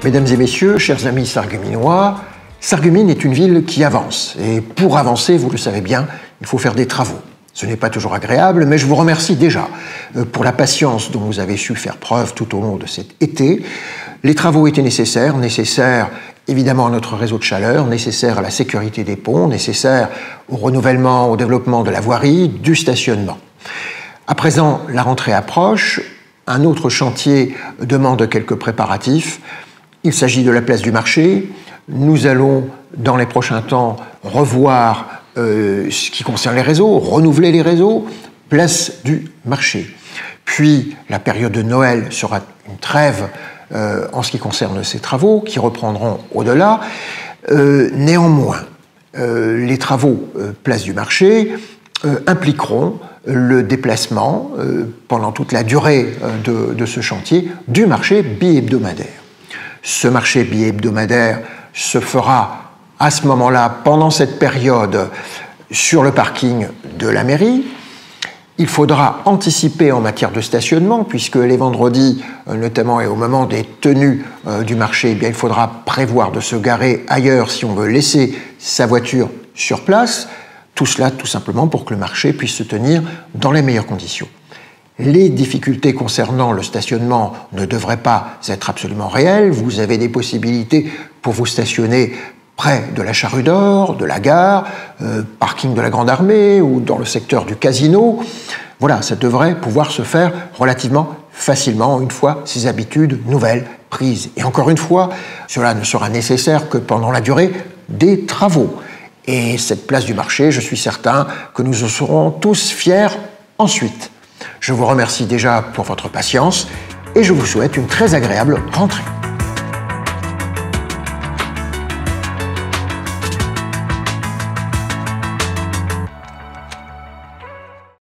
Mesdames et messieurs, chers amis sarregueminois, Sarreguemines est une ville qui avance. Et pour avancer, vous le savez bien, il faut faire des travaux. Ce n'est pas toujours agréable, mais je vous remercie déjà pour la patience dont vous avez su faire preuve tout au long de cet été. Les travaux étaient nécessaires évidemment à notre réseau de chaleur, nécessaires à la sécurité des ponts, nécessaires au renouvellement, au développement de la voirie, du stationnement. À présent, la rentrée approche. Un autre chantier demande quelques préparatifs. Il s'agit de la place du marché. Nous allons, dans les prochains temps, revoir ce qui concerne les réseaux, renouveler les réseaux, place du marché. Puis, la période de Noël sera une trêve en ce qui concerne ces travaux, qui reprendront au-delà. Néanmoins, les travaux place du marché impliqueront le déplacement, pendant toute la durée de ce chantier, du marché bi-hebdomadaire. Ce marché bi-hebdomadaire se fera à ce moment-là, pendant cette période, sur le parking de la mairie. Il faudra anticiper en matière de stationnement, puisque les vendredis, notamment et au moment des tenues du marché, eh bien, il faudra prévoir de se garer ailleurs si on veut laisser sa voiture sur place. Tout cela, tout simplement, pour que le marché puisse se tenir dans les meilleures conditions. Les difficultés concernant le stationnement ne devraient pas être absolument réelles. Vous avez des possibilités pour vous stationner près de la Charrue d'Or, de la gare, parking de la Grande Armée ou dans le secteur du casino. Voilà, ça devrait pouvoir se faire relativement facilement une fois ces habitudes nouvelles prises. Et encore une fois, cela ne sera nécessaire que pendant la durée des travaux. Et cette place du marché, je suis certain que nous en serons tous fiers ensuite. Je vous remercie déjà pour votre patience et je vous souhaite une très agréable rentrée.